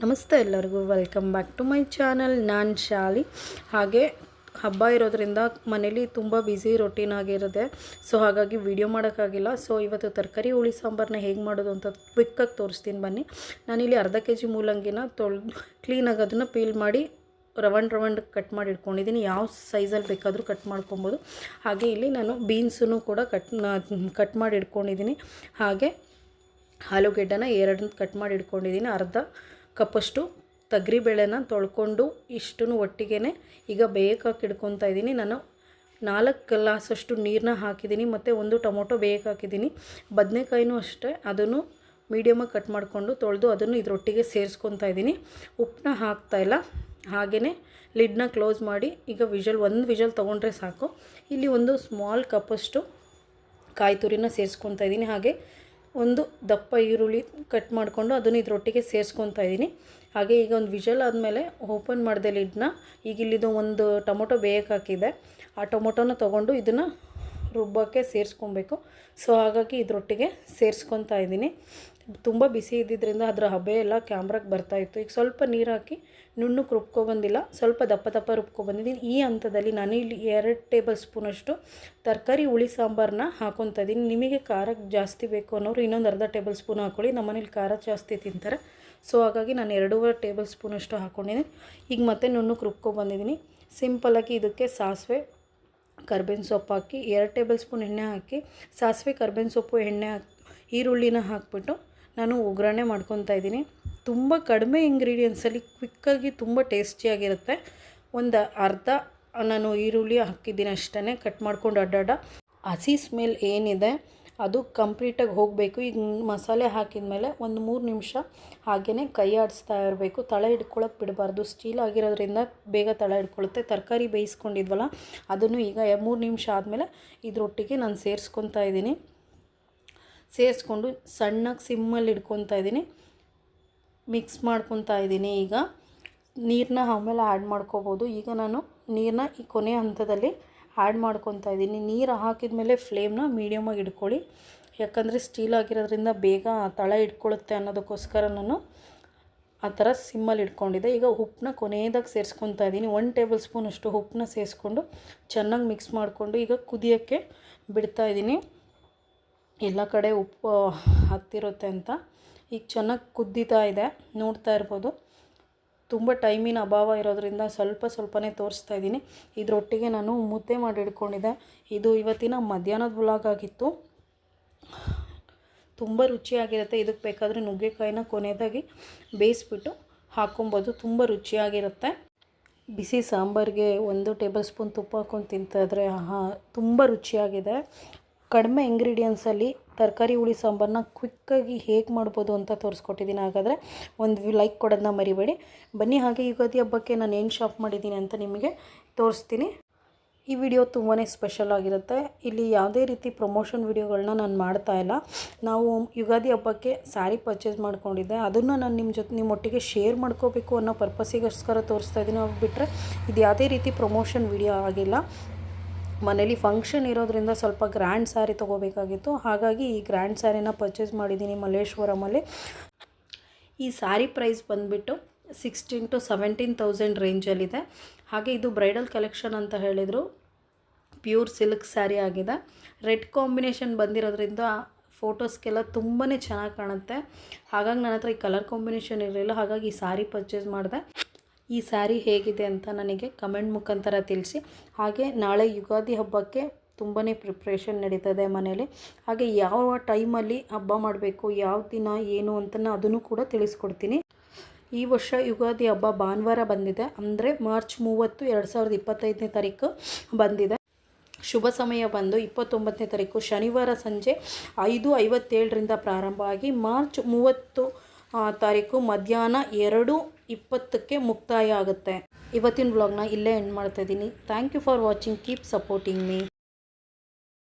ನಮಸ್ತೆ ಎಲ್ಲರಿಗೂ welcome back to my channel. ನಾನು ಶಾಲಿ. ಹಾಗೆ ಹಬ್ಬ ಇರೋದ್ರಿಂದ ಮನೇಲಿ ತುಂಬ ಬ್ಯುಸಿ ರೊಟೀನ್ ಆಗಿರುತ್ತೆ. ಸೊ ಹಾಗಾಗಿ ವಿಡಿಯೋ ಮಾಡೋಕ್ಕಾಗಿಲ್ಲ. ಸೊ ಇವತ್ತು ತರಕಾರಿ ಹುಳಿ ಸಾಂಬಾರನ್ನ ಹೇಗೆ ಮಾಡೋದು ಅಂತ ಕ್ವಿಕ್ಕಾಗಿ ತೋರಿಸ್ತೀನಿ ಬನ್ನಿ. ನಾನಿಲ್ಲಿ ಅರ್ಧ kg ಮೂಲಂಗಿನ ಕ್ಲೀನಾಗಿ ಅದನ್ನು ಪೀಲ್ ಮಾಡಿ ರವಂಡ್ ಕಟ್ ಮಾಡಿ ಇಟ್ಕೊಂಡಿದ್ದೀನಿ. ಯಾವ ಸೈಜಲ್ಲಿ ಬೇಕಾದರೂ ಕಟ್ ಮಾಡ್ಕೊಬೋದು. ಹಾಗೆ ಇಲ್ಲಿ ನಾನು ಬೀನ್ಸನ್ನು ಕೂಡ ಕಟ್ ಮಾಡಿ ಇಟ್ಕೊಂಡಿದ್ದೀನಿ. ಹಾಗೆ ಆಲೂಗೆಡ್ಡೆನ 2 ಕಟ್ ಮಾಡಿ ಇಟ್ಕೊಂಡಿದ್ದೀನಿ. ಅರ್ಧ ಕಪ್ಪಷ್ಟು ತೊಗರಿಬೇಳೆನ ತೊಳ್ಕೊಂಡು ಇಷ್ಟನ್ನು ಒಟ್ಟಿಗೆ ಈಗ ಬೇಯಕ್ಕೆ ಇಡ್ಕೊತಾ ಇದ್ದೀನಿ. ನಾನು 4 ಗ್ಲಾಸಷ್ಟು ನೀರನ್ನ ಹಾಕಿದ್ದೀನಿ ಮತ್ತು 1 ಟೊಮೊಟೊ ಬೇಯಕ್ಕೆ ಹಾಕಿದ್ದೀನಿ. ಬದನೆಕಾಯಿನೂ ಅಷ್ಟೇ, ಅದನ್ನು ಮೀಡಿಯಮಾಗಿ ಕಟ್ ಮಾಡಿಕೊಂಡು ತೊಳೆದು ಅದನ್ನು ಇದರೊಟ್ಟಿಗೆ ಸೇರಿಸ್ಕೊತಾ ಇದ್ದೀನಿ. ಉಪ್ಪನ್ನ ಹಾಕ್ತಾಯಿಲ್ಲ. ಹಾಗೆಯೇ ಲಿಡ್ನ ಕ್ಲೋಸ್ ಮಾಡಿ ಈಗ ಒಂದು ವಿಷಲ್ ತೊಗೊಂಡ್ರೆ ಸಾಕು. ಇಲ್ಲಿ ಒಂದು ಸ್ಮಾಲ್ ಕಪ್ಪಷ್ಟು ಕಾಯಿ ತುರಿನ ಸೇರಿಸ್ಕೊತಾ ಇದ್ದೀನಿ. ಹಾಗೆ ಒಂದು ದಪ್ಪ ಈರುಳ್ಳಿ ಕಟ್ ಮಾಡಿಕೊಂಡು ಅದನ್ನು ಇದರೊಟ್ಟಿಗೆ ಸೇರಿಸ್ಕೊತಾ ಇದ್ದೀನಿ. ಹಾಗೆ ಈಗ ಒಂದು ವಿಷಲ್ ಆದಮೇಲೆ ಓಪನ್ ಮಾಡಿದೆ ಲಿಡ್ನ. ಈಗ ಇಲ್ಲಿದು ಒಂದು ಟೊಮೊಟೊ ಬೇಯಕ್ಕೆ ಹಾಕಿದೆ. ಆ ಟೊಮೊಟೊನ ತೊಗೊಂಡು ಇದನ್ನು ರುಬ್ಬಕ್ಕೆ ಸೇರಿಸ್ಕೊಬೇಕು. ಸೊ ಹಾಗಾಗಿ ಇದರೊಟ್ಟಿಗೆ ಸೇರಿಸ್ಕೊತಾ ಇದ್ದೀನಿ. ತುಂಬ ಬಿಸಿ ಇದ್ದಿದ್ದರಿಂದ ಅದರ ಹಬೆ ಎಲ್ಲ ಕ್ಯಾಮ್ರಾಗೆ ಬರ್ತಾಯಿತ್ತು. ಈಗ ಸ್ವಲ್ಪ ನೀರು ಹಾಕಿ ನುಣ್ಣಗೆ ರುಬ್ಕೊಬಂದಿಲ್ಲ, ಸ್ವಲ್ಪ ದಪ್ಪ ರುಬ್ಕೊಬಂದಿದ್ದೀನಿ. ಈ ಹಂತದಲ್ಲಿ ನಾನು ಇಲ್ಲಿ 2 ಟೇಬಲ್ ಸ್ಪೂನಷ್ಟು ತರಕಾರಿ ಹುಳಿ ಸಾಂಬಾರನ್ನ ಹಾಕ್ಕೊತಾ ಇದ್ದೀನಿ. ನಿಮಗೆ ಖಾರ ಜಾಸ್ತಿ ಬೇಕು ಅನ್ನೋರು ಇನ್ನೊಂದು ಅರ್ಧ ಟೇಬಲ್ ಸ್ಪೂನ್ ಹಾಕ್ಕೊಳ್ಳಿ. ನಮ್ಮನೇಲಿ ಖಾರ ಜಾಸ್ತಿ ತಿಂತಾರೆ. ಸೊ ಹಾಗಾಗಿ ನಾನು 2.5 ಟೇಬಲ್ ಸ್ಪೂನಷ್ಟು ಹಾಕ್ಕೊಂಡಿದ್ದೀನಿ. ಈಗ ಮತ್ತೆ ನುಣ್ಣಗೆ ರುಬ್ಕೊಬಂದಿದ್ದೀನಿ. ಸಿಂಪಲಾಗಿ ಇದಕ್ಕೆ ಸಾಸಿವೆ ಕರ್ಬೇವಿನ ಸೊಪ್ಪು ಹಾಕಿ 2 ಟೇಬಲ್ ಸ್ಪೂನ್ ಎಣ್ಣೆ ಹಾಕಿ ಸಾಸಿವೆ ಕರ್ಬೇವಿನ ಸೊಪ್ಪು ಎಣ್ಣೆ ಈರುಳ್ಳಿನ ಹಾಕ್ಬಿಟ್ಟು ನಾನು ಒಗ್ಗರಣೆ ಮಾಡ್ಕೊತಾ ಇದ್ದೀನಿ. ತುಂಬ ಕಡಿಮೆ ಇಂಗ್ರೀಡಿಯೆಂಟ್ಸಲ್ಲಿ ಕ್ವಿಕ್ಕಾಗಿ ತುಂಬ ಟೇಸ್ಟಿಯಾಗಿರುತ್ತೆ. ಒಂದು ಅರ್ಧ ನಾನು ಈರುಳ್ಳಿ ಹಾಕಿದ್ದೀನಿ ಅಷ್ಟೇ, ಕಟ್ ಮಾಡ್ಕೊಂಡು ಅಡ್ಡಾಡ. ಹಸಿ ಸ್ಮೆಲ್ ಏನಿದೆ ಅದು ಕಂಪ್ಲೀಟಾಗಿ ಹೋಗಬೇಕು. ಈಗ ಮಸಾಲೆ ಹಾಕಿದ ಮೇಲೆ ಒಂದು 3 ನಿಮಿಷ ಹಾಗೆಯೇ ಕೈ ಆಡಿಸ್ತಾ ಇರಬೇಕು. ತಳ ಹಿಡ್ಕೊಳ್ಳೋಕೆ ಬಿಡಬಾರ್ದು. ಸ್ಟೀಲ್ ಆಗಿರೋದ್ರಿಂದ ಬೇಗ ತಳ ಹಿಡ್ಕೊಳ್ಳುತ್ತೆ. ತರಕಾರಿ ಬೇಯಿಸ್ಕೊಂಡಿದ್ವಲ್ಲ ಅದನ್ನು ಈಗ 3 ನಿಮಿಷ ಆದಮೇಲೆ ಇದರೊಟ್ಟಿಗೆ ನಾನು ಸೇರಿಸ್ಕೊತಾ ಇದ್ದೀನಿ. ಸೇರಿಸ್ಕೊಂಡು ಸಣ್ಣಗೆ ಸಿಮ್ಮಲ್ಲಿ ಇಟ್ಕೊತಾ ಇದ್ದೀನಿ. ಮಿಕ್ಸ್ ಮಾಡ್ಕೊತಾ ಇದ್ದೀನಿ. ಈಗ ನೀರನ್ನ ಆಮೇಲೆ ಆ್ಯಡ್ ಮಾಡ್ಕೋಬೋದು. ಈಗ ನಾನು ನೀರನ್ನ ಈ ಕೊನೆ ಹಂತದಲ್ಲಿ ಆ್ಯಡ್ ಮಾಡ್ಕೊತಾ ಇದ್ದೀನಿ. ನೀರು ಹಾಕಿದ ಮೇಲೆ ಫ್ಲೇಮ್ನ ಮೀಡಿಯಮಾಗಿ ಇಟ್ಕೊಳ್ಳಿ. ಯಾಕಂದರೆ ಸ್ಟೀಲ್ ಆಗಿರೋದ್ರಿಂದ ಬೇಗ ತಳ ಇಟ್ಕೊಳ್ಳುತ್ತೆ ಅನ್ನೋದಕ್ಕೋಸ್ಕರ ನಾನು ಆ ಥರ ಸಿಮ್ಮಲ್ಲಿ ಇಟ್ಕೊಂಡಿದ್ದೆ. ಈಗ ಉಪ್ಪನ್ನ ಕೊನೆಯದಾಗಿ ಸೇರಿಸ್ಕೊತಾ ಇದ್ದೀನಿ. 1 ಟೇಬಲ್ ಸ್ಪೂನಷ್ಟು ಉಪ್ಪನ್ನ ಸೇರಿಸ್ಕೊಂಡು ಚೆನ್ನಾಗಿ ಮಿಕ್ಸ್ ಮಾಡಿಕೊಂಡು ಈಗ ಕುದಿಯೋಕ್ಕೆ ಬಿಡ್ತಾಯಿದ್ದೀನಿ. ಎಲ್ಲ ಕಡೆ ಉಪ್ಪು ಹತ್ತಿರುತ್ತೆ ಅಂತ. ಈಗ ಚೆನ್ನಾಗಿ ಕುದ್ದೀತಾ ಇದೆ, ನೋಡ್ತಾ ಇರ್ಬೋದು. ತುಂಬ ಟೈಮಿನ ಅಭಾವ ಇರೋದ್ರಿಂದ ಸ್ವಲ್ಪನೇ ತೋರಿಸ್ತಾ ಇದ್ದೀನಿ. ಇದರೊಟ್ಟಿಗೆ ನಾನು ಮುದ್ದೆ ಮಾಡಿ ಇಟ್ಕೊಂಡಿದ್ದೆ. ಇದು ಇವತ್ತಿನ ಮಧ್ಯಾಹ್ನದ ವ್ಲಾಗ್ ಆಗಿತ್ತು. ತುಂಬ ರುಚಿಯಾಗಿರುತ್ತೆ. ಇದಕ್ಕೆ ಬೇಕಾದರೆ ನುಗ್ಗೆಕಾಯಿನ ಕೊನೆಯದಾಗಿ ಬೇಯಿಸ್ಬಿಟ್ಟು ಹಾಕ್ಕೊಬೋದು. ತುಂಬ ರುಚಿಯಾಗಿರುತ್ತೆ. ಬಿಸಿ ಸಾಂಬಾರಿಗೆ 1 ಟೇಬಲ್ ಸ್ಪೂನ್ ತುಪ್ಪ ಹಾಕ್ಕೊಂಡು ತಿಂತಾಯಿದ್ರೆ ತುಂಬ ರುಚಿಯಾಗಿದೆ. ಕಡಿಮೆ ಇಂಗ್ರೀಡಿಯೆಂಟ್ಸಲ್ಲಿ ತರಕಾರಿ ಹುಳಿ ಸಾಂಬಾರನ್ನ ಕ್ವಿಕ್ಕಾಗಿ ಹೇಗೆ ಮಾಡ್ಬೋದು ಅಂತ ತೋರಿಸ್ಕೊಟ್ಟಿದ್ದೀನಿ. ಹಾಗಾದರೆ ಒಂದು ಲೈಕ್ ಕೊಡೋದನ್ನ ಮರಿಬೇಡಿ. ಬನ್ನಿ ಹಾಗೆ ಯುಗಾದಿ ಹಬ್ಬಕ್ಕೆ ನಾನು ಏನು ಶಾಪ್ ಮಾಡಿದ್ದೀನಿ ಅಂತ ನಿಮಗೆ ತೋರಿಸ್ತೀನಿ. ಈ ವಿಡಿಯೋ ತುಂಬಾ ಸ್ಪೆಷಲ್ ಆಗಿರುತ್ತೆ. ಇಲ್ಲಿ ಯಾವುದೇ ರೀತಿ ಪ್ರಮೋಷನ್ ವಿಡಿಯೋಗಳನ್ನ ನಾನು ಮಾಡ್ತಾಯಿಲ್ಲ. ನಾವು ಯುಗಾದಿ ಹಬ್ಬಕ್ಕೆ ಸ್ಯಾರಿ ಪರ್ಚೇಸ್ ಮಾಡ್ಕೊಂಡಿದ್ದೆ. ಅದನ್ನು ನಾನು ನಿಮ್ಮೊಟ್ಟಿಗೆ ಶೇರ್ ಮಾಡ್ಕೋಬೇಕು ಅನ್ನೋ ಪರ್ಪಸ್ಸಿಗೋಸ್ಕರ ತೋರಿಸ್ತಾ ಇದ್ದೀನಿ. ಅದು ಬಿಟ್ಟರೆ ಇದು ಯಾವುದೇ ರೀತಿ ಪ್ರಮೋಷನ್ ವಿಡಿಯೋ ಆಗಿಲ್ಲ. ಮನೇಲಿ ಫಂಕ್ಷನ್ ಇರೋದ್ರಿಂದ ಸ್ವಲ್ಪ ಗ್ರ್ಯಾಂಡ್ ಸ್ಯಾರಿ ತೊಗೋಬೇಕಾಗಿತ್ತು. ಹಾಗಾಗಿ ಈ ಗ್ರ್ಯಾಂಡ್ ಸ್ಯಾರಿನ ಪರ್ಚೇಸ್ ಮಾಡಿದ್ದೀನಿ ಮಲ್ಲೇಶ್ವರಮಲ್ಲಿ. ಈ ಸ್ಯಾರಿ ಪ್ರೈಸ್ ಬಂದುಬಿಟ್ಟು 16,000 to 17,000 ರೇಂಜಲ್ಲಿದೆ. ಹಾಗೆ ಇದು ಬ್ರೈಡಲ್ ಕಲೆಕ್ಷನ್ ಅಂತ ಹೇಳಿದರು. ಪ್ಯೂರ್ ಸಿಲ್ಕ್ ಸ್ಯಾರಿ ಆಗಿದೆ. ರೆಡ್ ಕಾಂಬಿನೇಷನ್ ಬಂದಿರೋದ್ರಿಂದ ಫೋಟೋಸ್ಗೆಲ್ಲ ತುಂಬಾ ಚೆನ್ನಾಗಿ ಕಾಣುತ್ತೆ. ಹಾಗಾಗಿ ನನ್ನ ಹತ್ರ ಈ ಕಲರ್ ಕಾಂಬಿನೇಷನ್ ಇರಲಿಲ್ಲ. ಹಾಗಾಗಿ ಈ ಸ್ಯಾರಿ ಪರ್ಚೇಸ್ ಮಾಡಿದೆ. ಈ ಸ್ಯಾರಿ ಹೇಗಿದೆ ಅಂತ ನನಗೆ ಕಮೆಂಟ್ ಮುಖಾಂತರ ತಿಳಿಸಿ. ಹಾಗೆ ನಾಳೆ ಯುಗಾದಿ ಹಬ್ಬಕ್ಕೆ ತುಂಬಾ ಪ್ರಿಪ್ರೇಷನ್ ನಡೀತದೆ ಮನೇಲಿ. ಹಾಗೆ ಯಾವ ಟೈಮಲ್ಲಿ ಹಬ್ಬ ಮಾಡಬೇಕು, ಯಾವ ದಿನ ಏನು ಅಂತ ಅದನ್ನು ಕೂಡ ತಿಳಿಸ್ಕೊಡ್ತೀನಿ. ಈ ವರ್ಷ ಯುಗಾದಿ ಹಬ್ಬ ಭಾನುವಾರ ಬಂದಿದೆ. ಅಂದರೆ ಮಾರ್ಚ್ 30, 2025ನೇ ತಾರೀಕು ಬಂದಿದೆ. ಶುಭ ಸಮಯ ಬಂದು 29ನೇ ತಾರೀಕು ಶನಿವಾರ ಸಂಜೆ 5:57ರಿಂದ ಪ್ರಾರಂಭ ಆಗಿ ಮಾರ್ಚ್ 30 ತಾರೀಕು ಮಧ್ಯಾಹ್ನ 2:20ಕ್ಕೆ ಮುಕ್ತಾಯ ಆಗುತ್ತೆ. ಇವತ್ತಿನ ವ್ಲಾಗ್ನ ಇಲ್ಲೇ ಎಂಡ್ ಮಾಡ್ತಾಯಿದ್ದೀನಿ. Thank you for watching. Keep supporting me.